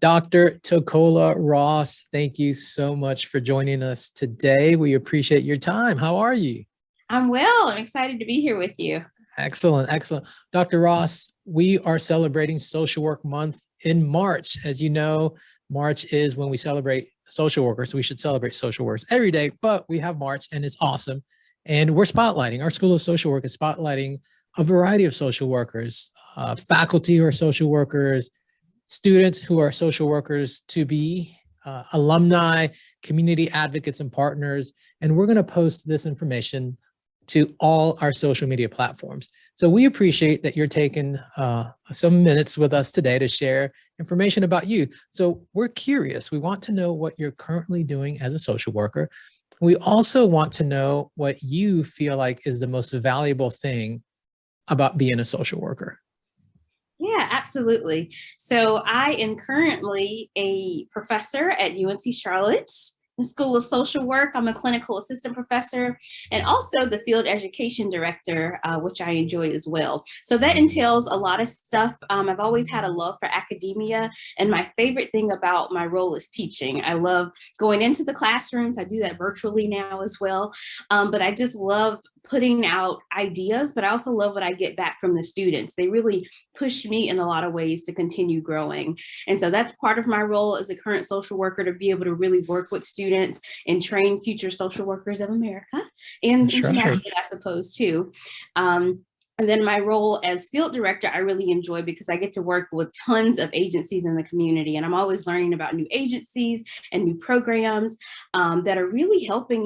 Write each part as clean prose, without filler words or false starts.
Dr. Ticola Ross, thank you so much for joining us today. We appreciate your time. How are you? I'm well. I'm excited to be here with you. Excellent, excellent. Dr. Ross, we are celebrating Social Work Month in March. As you know, March is when we celebrate social workers. We should celebrate social workers every day, but we have March and it's awesome. And we're spotlighting, our School of Social Work is spotlighting a variety of social workers, faculty who are social workers, students who are social workers to be, alumni, community advocates and partners. And we're going to post this information to all our social media platforms. So we appreciate that you're taking some minutes with us today to share information about you. So we're curious. We want to know what you're currently doing as a social worker. We also want to know what you feel like is the most valuable thing about being a social worker. Yeah, absolutely. So I am currently a professor at UNC Charlotte, the School of Social Work. I'm a clinical assistant professor and also the field education director, which I enjoy as well. So that entails a lot of stuff. I've always had a love for academia, and my favorite thing about my role is teaching. I love going into the classrooms. I do that virtually now as well, but I just love putting out ideas, but I also love what I get back from the students. They really push me in a lot of ways to continue growing. And so that's part of my role as a current social worker, to be able to really work with students and train future social workers of America and internationally, I suppose, too. And then my role as field director, I really enjoy because I get to work with tons of agencies in the community. And I'm always learning about new agencies and new programs that are really helping,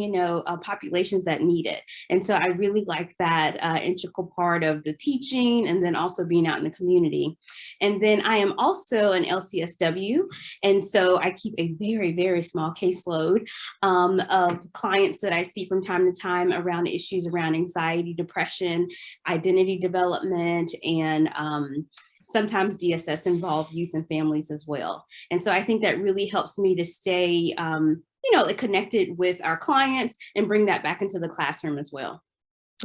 populations that need it. And so I really like that integral part of the teaching and then also being out in the community. And then I am also an LCSW. And so I keep a very, very small caseload of clients that I see from time to time around issues around anxiety, depression, identity development, and sometimes DSS involved youth and families as well. And so I think that really helps me to stay, connected with our clients and bring that back into the classroom as well.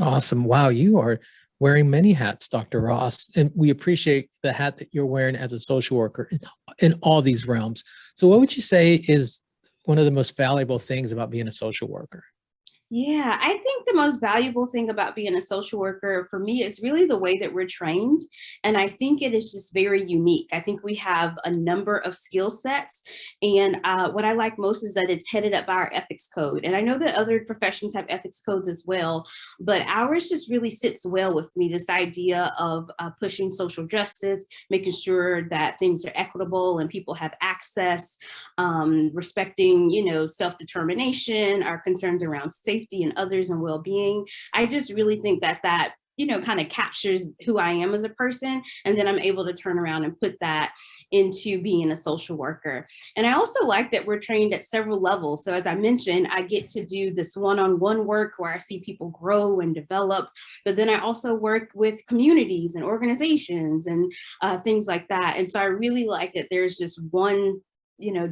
Awesome. Wow, you are wearing many hats, Dr. Ross, and we appreciate the hat that you're wearing as a social worker in all these realms. So what would you say is one of the most valuable things about being a social worker? Yeah, I think the most valuable thing about being a social worker for me is really the way that we're trained. And I think it is just very unique. I think we have a number of skill sets. And what I like most is that it's headed up by our ethics code. And I know that other professions have ethics codes as well, but ours just really sits well with me. This idea of pushing social justice, making sure that things are equitable and people have access, respecting, self-determination, our concerns around safety and others and well-being. I just really think that kind of captures who I am as a person. And then I'm able to turn around and put that into being a social worker. And I also like that we're trained at several levels. So as I mentioned, I get to do this one-on-one work where I see people grow and develop, but then I also work with communities and organizations and things like that. And so I really like that there's just one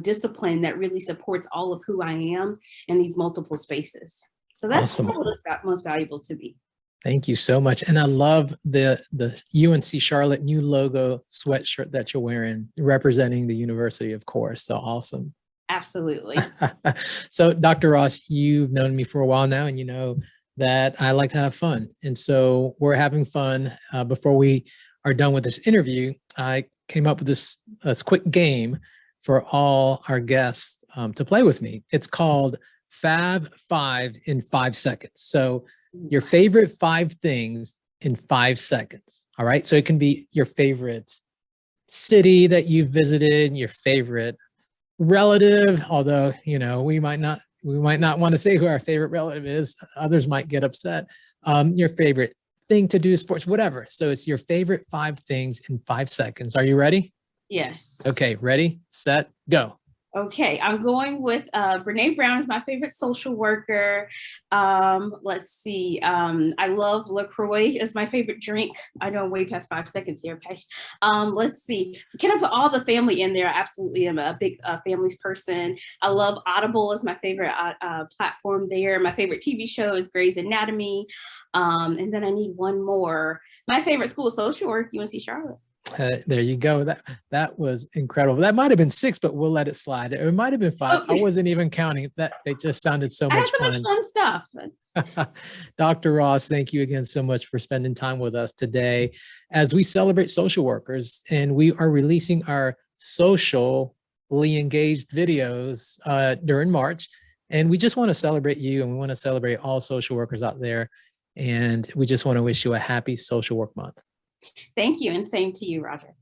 discipline that really supports all of who I am in these multiple spaces. So that's awesome. What's most valuable to me. Thank you so much. And I love the UNC Charlotte new logo sweatshirt that you're wearing, representing the university, of course. So awesome. Absolutely. So Dr. Ross, you've known me for a while now, and you know that I like to have fun. And so we're having fun. Before we are done with this interview, I came up with this quick game for all our guests to play with me. It's called Fab 5 in 5 seconds. So your favorite 5 things in 5 seconds. All right. So it can be your favorite city that you visited, your favorite relative, although, we might not want to say who our favorite relative is. Others might get upset. Your favorite thing to do, sports, whatever. So it's your favorite 5 things in 5 seconds. Are you ready? Yes. Okay. Ready, set, go. Okay, I'm going with Brene Brown is my favorite social worker. Let's see. I love LaCroix as my favorite drink. I know I'm way past 5 seconds here, okay? Let's see. Can I put all the family in there? I absolutely am a big families person. I love Audible as my favorite platform there. My favorite TV show is Grey's Anatomy. And then I need one more. My favorite school of social work, UNC Charlotte. There you go. That was incredible. That might have been 6, but we'll let it slide. It might have been 5. I Oh, wasn't even counting. That they just sounded so I had much so much fun. fun stuff. Dr. Ross, thank you again so much for spending time with us today as we celebrate social workers, and we are releasing our socially engaged videos during March. And we just want to celebrate you, and we want to celebrate all social workers out there. And we just want to wish you a happy Social Work Month. Thank you, and same to you, Roger.